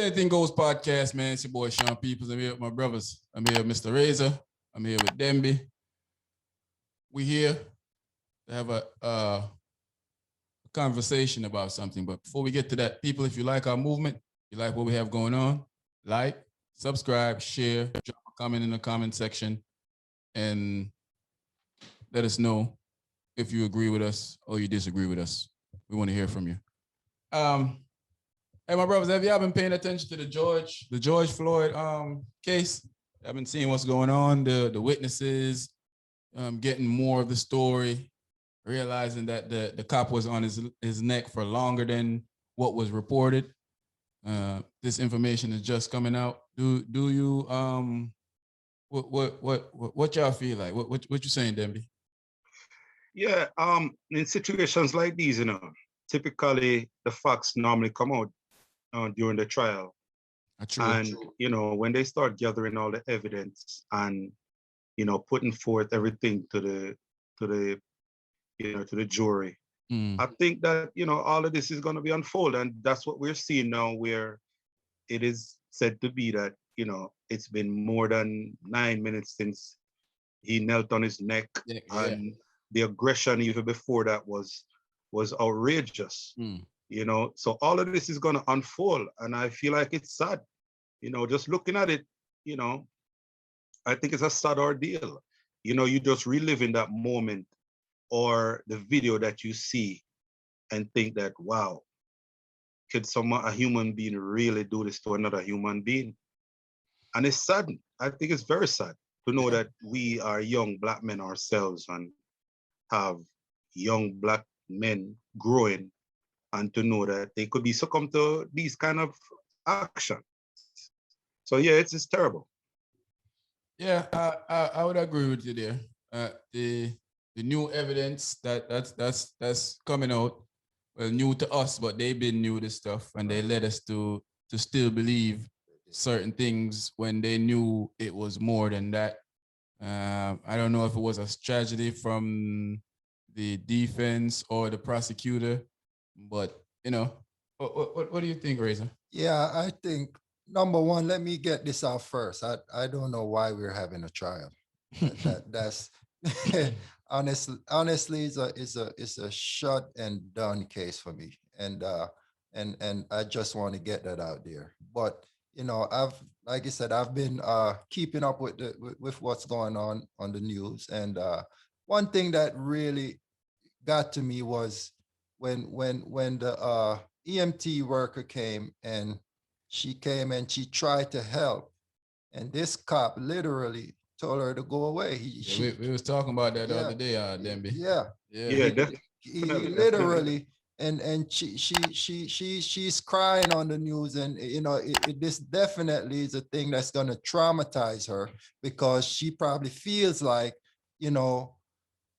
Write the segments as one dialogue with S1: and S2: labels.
S1: Anything Goes podcast, man. It's your boy Sean Peoples. I'm here with my brothers. I'm here with Mr. Razor. I'm here with Demby. We here to have a conversation about something. But before we get to that, people, if you like our movement, you like what we have going on, like, subscribe, share, drop a comment in the comment section, and let us know if you agree with us or you disagree with us. We want to hear from you. Hey, my brothers, have y'all been paying attention to the Goerge Floyd case? I've been seeing what's going on, the witnesses, getting more of the story, realizing that the cop was on his neck for longer than what was reported. This information is just coming out. Do you what y'all feel like? What you saying, Demby?
S2: Yeah, in situations like these, typically the facts normally come out during the trial. True. When they start gathering all the evidence and putting forth everything to the jury, I think that all of this is going to be unfold, and that's what we're seeing now, where it is said to be that it's been more than 9 minutes since he knelt on his neck, and the aggression even before that was outrageous. So all of this is going to unfold, and I feel like it's sad. Just looking at it, I think it's a sad ordeal. You just reliving that moment or the video that you see and think that, wow, could a human being really do this to another human being? And it's sad. I think it's very sad to know that we are young Black men ourselves and have young Black men growing, and to know that they could be succumb to these kind of actions. So yeah, it's terrible.
S1: Yeah, I would agree with you there. The new evidence that's coming out, well, new to us, but they've been new to stuff, and they led us to still believe certain things when they knew it was more than that. I don't know if it was a tragedy from the defense or the prosecutor, but what do you think, Razor?
S3: Yeah, I think number one, let me get this out first. I don't know why we're having a trial. That's honestly it's a shut and done case for me, and I just want to get that out there. But like I said, I've been keeping up with what's going on the news, and one thing that really got to me was when the EMT worker came, and she tried to help, and this cop literally told her to go away.
S1: We was talking about that the other day, Demby.
S3: Yeah. He literally, and she's crying on the news, and this definitely is a thing that's going to traumatize her, because she probably feels like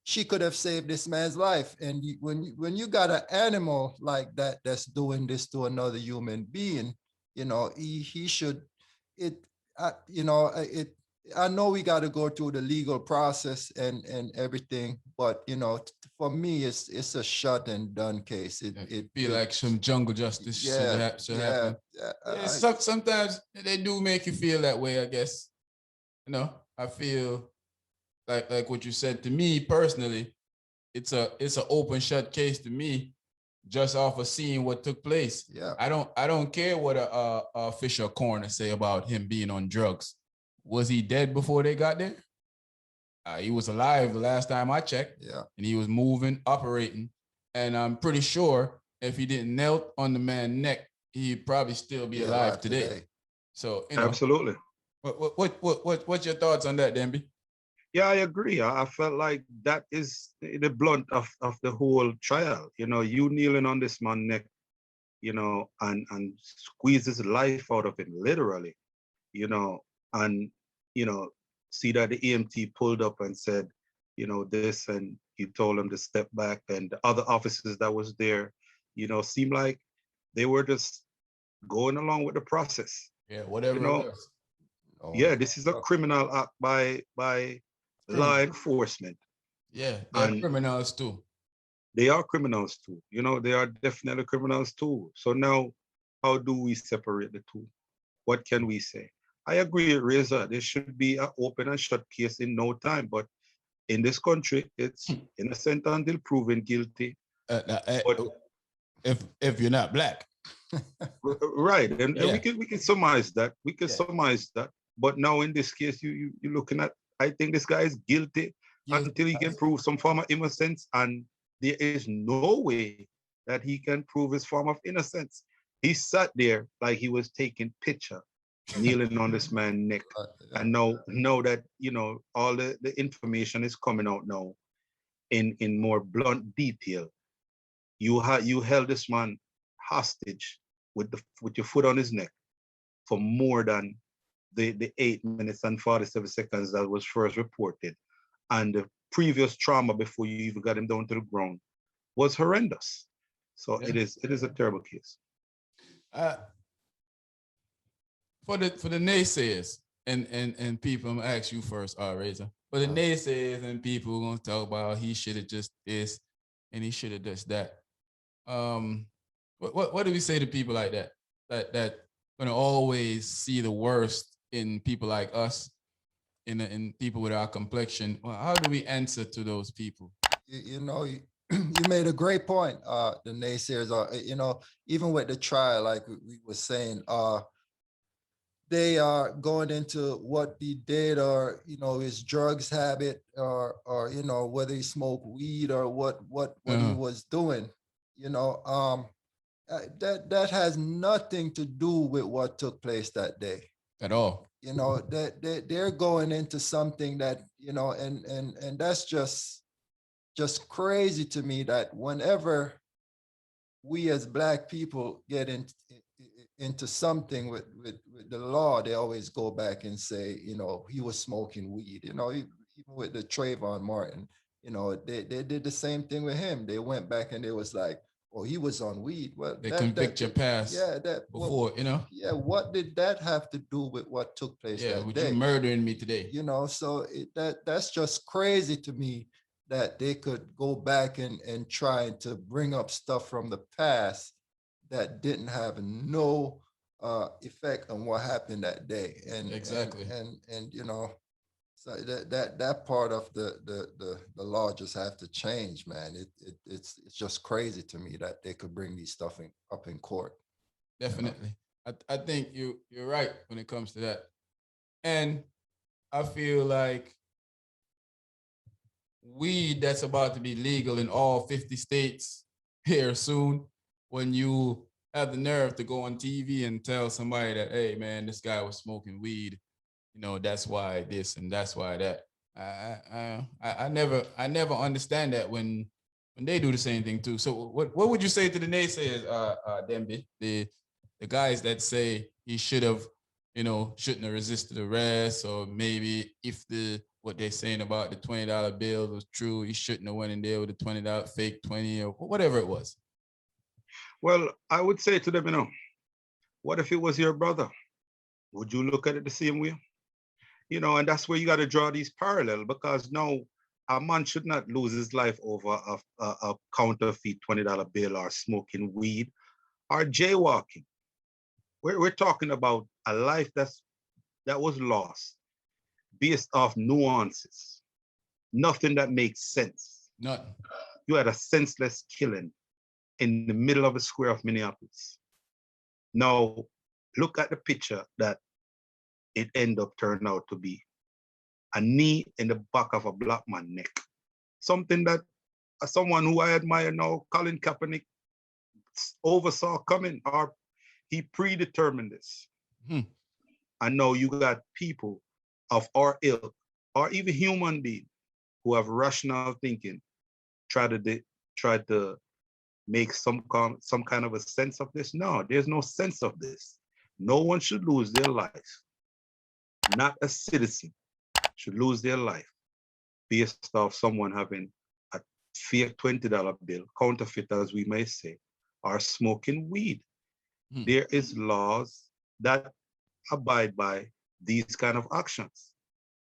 S3: she could have saved this man's life. And when you got an animal like that that's doing this to another human being, he should I know we got to go through the legal process and everything, but for me, it's a shut and done case. It
S1: feel like some jungle justice should happen. Sometimes they do make you feel that way, I guess. I feel like what you said. To me personally, it's an open shut case to me, just off of seeing what took place.
S3: Yeah.
S1: I don't care what a official coroner say about him being on drugs. Was he dead before they got there? He was alive the last time I checked.
S3: Yeah.
S1: And he was moving, operating. And I'm pretty sure if he didn't knelt on the man's neck, he'd probably still be alive today. So
S2: absolutely.
S1: What's your thoughts on that, Demby?
S2: Yeah, I agree. I felt like that is the blunt of the whole trial. You kneeling on this man's neck, and squeeze his life out of him, literally, and, see that the EMT pulled up and said, this, and he told him to step back, and the other officers that was there, seemed like they were just going along with the process.
S1: Yeah, whatever it was.
S2: Yeah, this is a criminal act by law enforcement.
S1: Yeah, they're criminals too.
S2: They are criminals too. They are definitely criminals too. So now how do we separate the two? What can we say? I agree, Razor. There should be an open and shut case in no time. But in this country, it's innocent until proven guilty. But
S1: if you're not black,
S2: right, and
S1: yeah.
S2: we can surmise that. We can
S1: Yeah.
S2: surmise that. But now in this case, you're looking at. I think this guy is guilty until he can prove some form of innocence, and there is no way that he can prove his form of innocence. He sat there like he was taking picture, kneeling on this man's neck. And know that, you know, all the information is coming out now in more blunt detail. You held this man hostage with your foot on his neck for more than the 8 minutes and 47 seconds that was first reported. And the previous trauma before you even got him down to the ground was horrendous. So
S1: Yeah.
S2: it is a terrible case.
S1: For the naysayers and people, I'm gonna ask you first, Razor. For the naysayers and people who gonna talk about he should have just this and he should have just that. What do we say to people like that? That gonna always see the worst in people like us, in people with our complexion. Well, how do we answer to those people?
S3: You know, you made a great point. The naysayers are, you know, even with the trial, like we were saying, they are going into what he did, or, you know, his drugs habit, or you know, whether he smoked weed or what he was doing. You know, that has nothing to do with what took place that day
S1: at all.
S3: You know, that they're going into something that, you know, and that's just crazy to me, that whenever we as Black people get into something with the law, they always go back and say, you know, he was smoking weed. You know, even with the Trayvon Martin, you know, they did the same thing with him. They went back and they was like, oh, he was on weed. Well,
S1: they convict your past.
S3: Yeah, that
S1: before, you know.
S3: Yeah, what did that have to do with what took place that
S1: with
S3: day?
S1: you murdering me today?
S3: You know, so that's just crazy to me, that they could go back and try to bring up stuff from the past that didn't have no effect on what happened that day. And
S1: exactly.
S3: And you know, so that part of the law just have to change, man. It's just crazy to me that they could bring these stuff up in court.
S1: Definitely. You know? I think you're right when it comes to that. And I feel like weed that's about to be legal in all 50 states here soon, when you have the nerve to go on TV and tell somebody that, hey man, this guy was smoking weed, you know, that's why this and that's why that. I never understand that when they do the same thing too. So what would you say to the naysayers, Dembe, the guys that say he should have, you know, shouldn't have resisted arrest, or maybe if what they're saying about the $20 bill was true, he shouldn't have went in there with a $20 fake 20 or whatever it was?
S2: Well, I would say to them, you know, what if it was your brother? Would you look at it the same way? You know, and that's where you got to draw these parallels, because now a man should not lose his life over a counterfeit $20 bill, or smoking weed, or jaywalking. We're talking about a life that was lost based off nuances, nothing that makes sense.
S1: Nothing.
S2: You had a senseless killing in the middle of a square of Minneapolis. Now, look at the picture that it ended up turning out to be. A knee in the back of a Black man's neck. Something that someone who I admire now, Colin Kaepernick, oversaw coming, or he predetermined this. And now you got people of our ilk, or even human beings, who have rational thinking, try to make some kind of a sense of this. No, there's no sense of this. No one should lose their life. Not a citizen should lose their life based off someone having a fake $20 bill, counterfeit as we may say, or smoking weed. There is laws that abide by these kind of actions.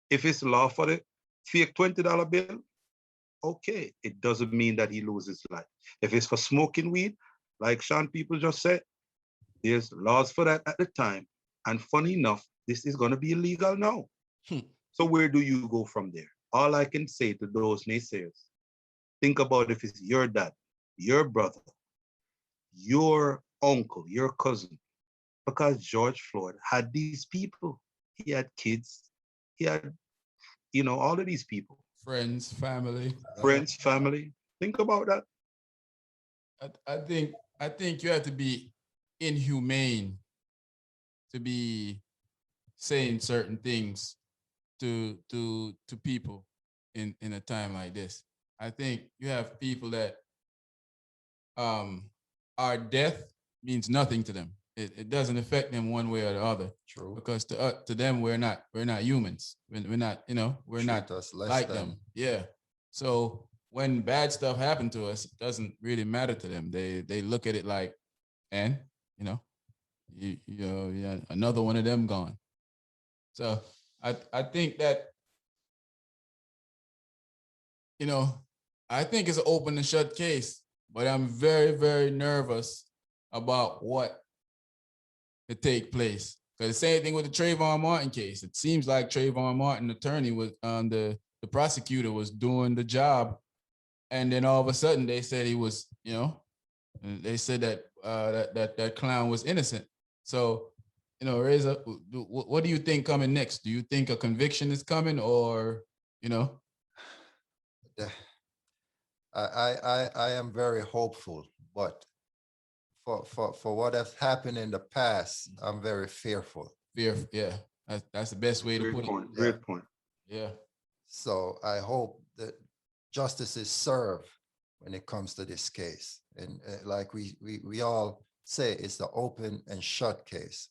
S2: If it's law for the fake $20 bill, okay, it doesn't mean that he loses life. If it's for smoking weed, like Sean people just said, There's laws for that at the time. And funny enough, this is going to be illegal now. So where do you go from there? All I can say to those naysayers, think about if it's your dad, your brother, your uncle, your cousin, because George Floyd had these people. He had kids. He had, all of these people.
S1: Friends, family.
S2: Friends, family. Think about that.
S1: I think you have to be inhumane to be saying certain things to people in a time like this. I think you have people that our death means nothing to them. It doesn't affect them one way or the other.
S3: True.
S1: Because to them we're not humans. We're not we're
S3: Treat
S1: not
S3: us less
S1: like
S3: than.
S1: them. Yeah. So when bad stuff happened to us, it doesn't really matter to them. They look at it like, and yeah, another one of them gone. So I think that I think it's an open and shut case, but I'm very, very nervous about what to take place. Because the same thing with the Trayvon Martin case. It seems like Trayvon Martin, attorney, was the prosecutor was doing the job, and then all of a sudden they said he was, they said that that clown was innocent. So, Reza, what do you think coming next? Do you think a conviction is coming, or
S3: I am very hopeful, but for what has happened in the past, I'm very fearful.
S1: fear? Yeah, that's the best way to
S2: Great
S1: put
S2: point.
S1: it.
S2: Great point.
S1: Yeah.
S3: So I hope that justice is served when it comes to this case. And like we all say, it's the open and shut case.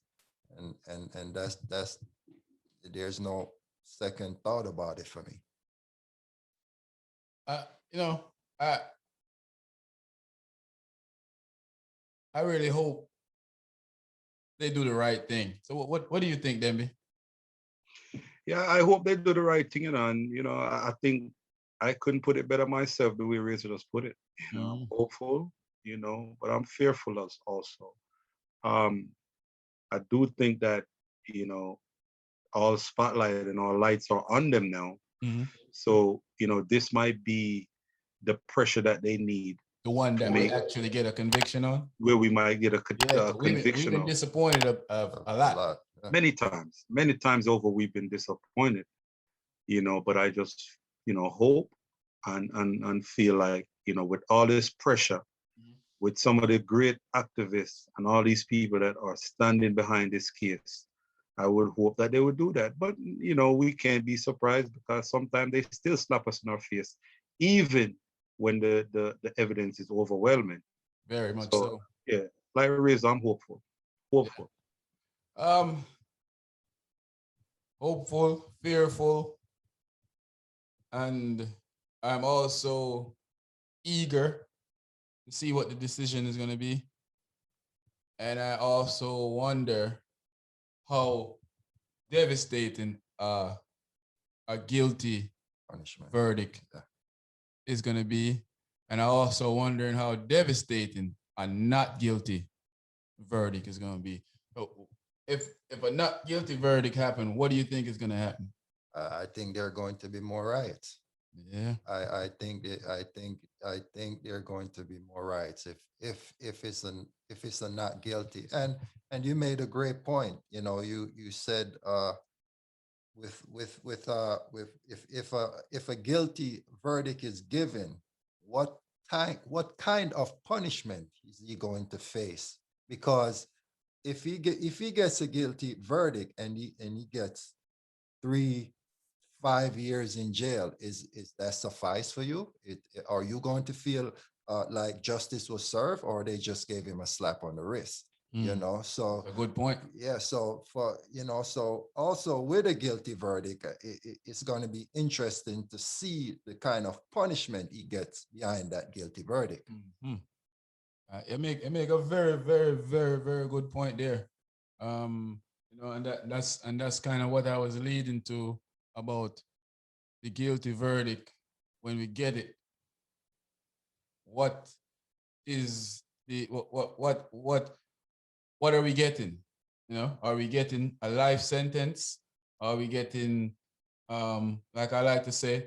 S3: And that's there's no second thought about it for me.
S1: You know, I I really hope they do the right thing. So what do you think, Demby?
S2: Yeah, I hope they do the right thing, and I think I couldn't put it better myself the way Razor just put it. I'm hopeful, but I'm fearful as also. Um, I do think that all spotlight and all lights are on them now.
S1: Mm-hmm.
S2: So this might be the pressure that they need
S1: The one
S2: to
S1: that we
S2: make
S1: actually get a conviction on.
S2: where we might get a
S1: Yeah, we've
S2: conviction
S1: been
S2: of.
S1: disappointed of a lot.
S3: Yeah.
S2: Many times over, we've been disappointed. But I just hope and feel like with all this pressure, with some of the great activists and all these people that are standing behind this case, I would hope that they would do that. But we can't be surprised because sometimes they still slap us in our face, even when the evidence is overwhelming.
S1: Very much
S2: So
S1: so.
S2: yeah, like Riz, I'm hopeful. Hopeful.
S1: Um, hopeful, fearful, and I'm also eager to see what the decision is going to be. And I also wonder how devastating a guilty
S3: Punishment.
S1: verdict is going to be. And I also wondering how devastating a not guilty verdict is going to be. So if a not guilty verdict happened, what do you think is going to happen?
S3: I think there are going to be more riots.
S1: Yeah.
S3: I think there are going to be more riots if it's a not guilty. And you made a great point. You said if a guilty verdict is given, what kind of punishment is he going to face? Because if he gets a guilty verdict and he gets 3-5 years in jail, is that suffice for you? Are you going to feel like justice was served, or they just gave him a slap on the wrist? So
S1: a good point.
S3: Yeah, so so also with a guilty verdict, it's going to be interesting to see the kind of punishment he gets behind that guilty verdict.
S1: Mm-hmm. It make a very, very, very, very good point there. And that's kind of what I was leading to about the guilty verdict. When we get it, what is the what what are we getting? You know, are we getting a life sentence? Are we getting, like I like to say,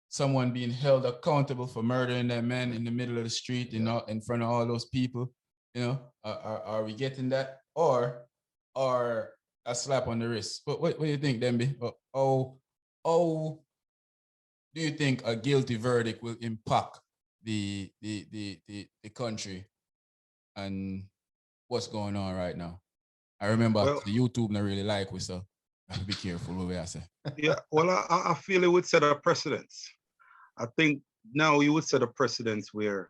S1: someone being held accountable for murdering that man in the middle of the street, in front of all those people? You know, are we getting that, or a slap on the wrist? What do you think, Demby? Oh, do you think a guilty verdict will impact the country and what's going on right now? I remember
S2: Well,
S1: the YouTube not really like we, so be careful what I say.
S2: yeah, well, I feel it would set a precedence. I think now you would set a precedence where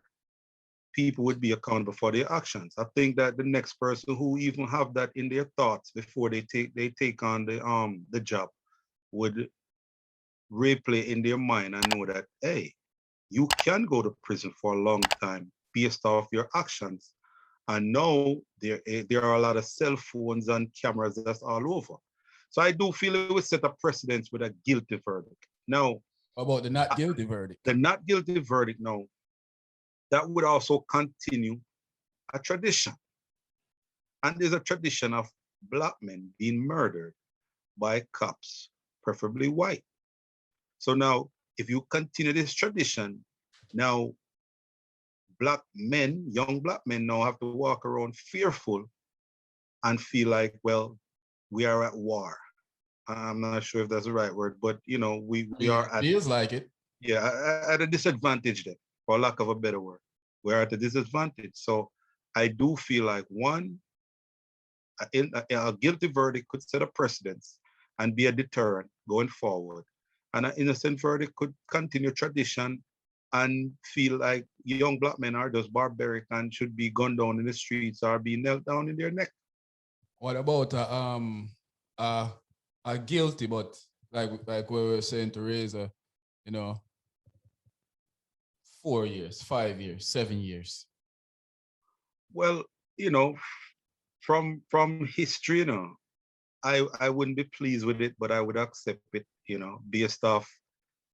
S2: people would be accountable for their actions. I think that the next person who even have that in their thoughts before they take on the job would replay in their mind and know that, hey, you can go to prison for a long time based off your actions. And now there are a lot of cell phones and cameras that's all over. So I do feel it would set a precedence with a guilty verdict. Now,
S1: How about the not guilty verdict?
S2: the not guilty verdict, now, that would also continue a tradition. And there's a tradition of Black men being murdered by cops, preferably white. So now, if you continue this tradition, now Black men, young Black men now have to walk around fearful and feel like, well, we are at war. I'm not sure if that's the right word, but you know, we are at,
S1: feels like it.
S2: yeah, at a disadvantage then, for lack of a better word. We're at a disadvantage. So I do feel like one, a guilty verdict could set a precedence and be a deterrent going forward. And an innocent verdict could continue tradition and feel like young Black men are just barbaric and should be gunned down in the streets or be knelt down in their neck.
S1: What about a guilty, but like we were saying to raise you know, 4 years, 5 years, 7 years?
S2: Well, you know, from history, you know, I wouldn't be pleased with it, but I would accept it, you know, based off,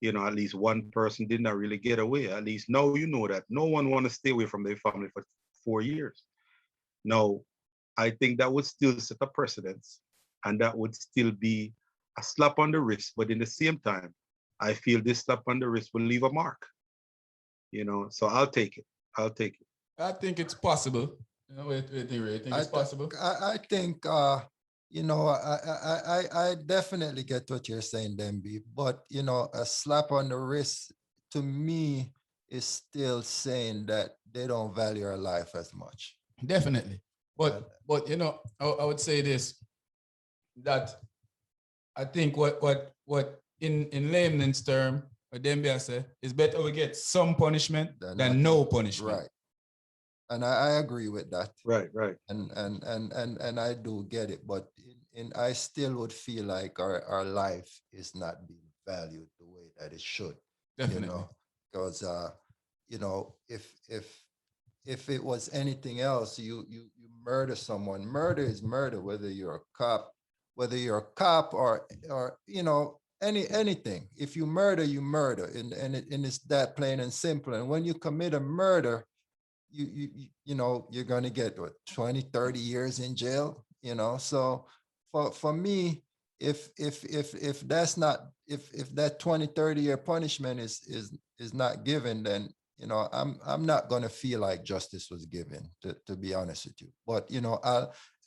S2: you know, at least one person did not really get away. At least now you know that no one want to stay away from their family for 4 years. Now, I think that would still set a precedence, and that would still be a slap on the wrist. But in the same time, I feel this slap on the wrist will leave a mark. You know, so I'll take it. I'll take it.
S1: I think it's possible. You know, wait, Ray. You think it's possible?
S3: I think you know, I definitely get what you're saying, Demby, but you know, a slap on the wrist to me is still saying that they don't value our life as much.
S1: Definitely. But you know, I would say this, that I think what in layman's term, what Dembia say, is better we get some punishment than no punishment.
S3: Right. And I agree with that.
S2: Right, right.
S3: And I do get it, but I still would feel like our life is not being valued the way that it should.
S1: Definitely.
S3: You know, because you know, if it was anything else, you murder someone. Murder is murder, whether you're a cop or you know, anything. If you murder, you murder, and it's that plain and simple. And when you commit a murder, you know, you're going to get what, 20, 30 years in jail, you know. So for me, if that's not, if that 20, 30-year punishment is not given, then you know, I'm not going to feel like justice was given, to be honest with you. But you know,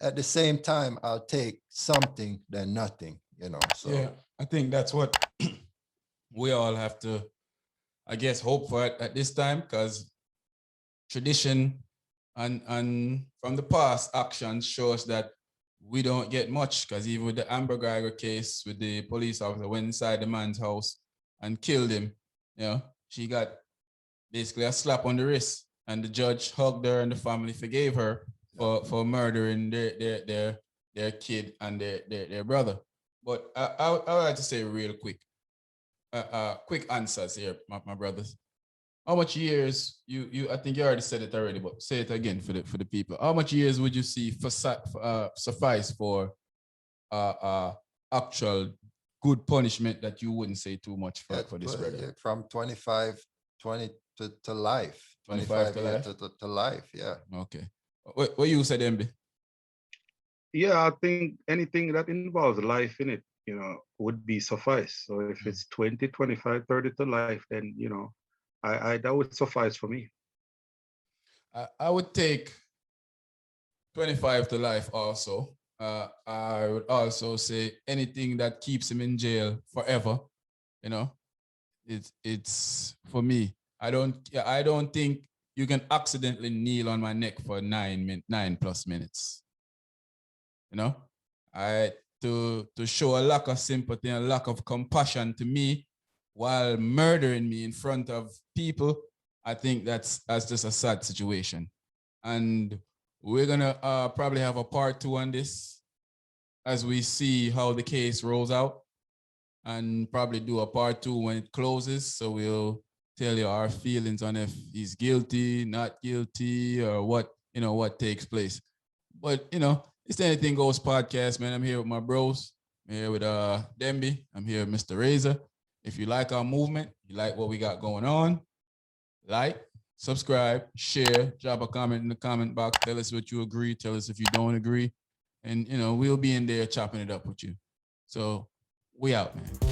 S3: at the same time, I'll take something than nothing, you know. So
S1: yeah, I think that's what we all have to, I guess, hope for at this time, because tradition and from the past actions shows that we don't get much. Because even with the Amber Geiger case, with the police officer went inside the man's house and killed him, you know, she got basically a slap on the wrist, and the judge hugged her and the family forgave her for murdering their kid and their brother. But I would like to say real quick, quick answers here, my brothers. How much years you? I think you already said it already, but say it again for the people. How much years would you see suffice for actual good punishment that you wouldn't say too much for this brother?
S3: From 25, 20 to life.
S1: 25 to life?
S3: To life, yeah.
S1: Okay. What you said, MB?
S2: Yeah, I think anything that involves life in it, would be suffice. So if it's 20, 25, 30 to life, then, I that would suffice for me.
S1: I would take 25 to life also. I would also say anything that keeps him in jail forever, you know, it's for me. I don't think you can accidentally kneel on my neck for 9+ minutes. You know, I to show a lack of sympathy and a lack of compassion to me while murdering me in front of people. I think that's just a sad situation, and we're gonna probably have a part 2 on this as we see how the case rolls out, and probably do a part 2 when it closes. So we'll tell you our feelings on if he's guilty, not guilty, or what takes place. But it's the Anything Goes podcast, man. I'm here with my bros. I'm here with Demby. I'm here with Mr. Razor. If you like our movement, you like what we got going on, like, subscribe, share, drop a comment in the comment box. Tell us what you agree. Tell us if you don't agree. And we'll be in there chopping it up with you. So we out, man.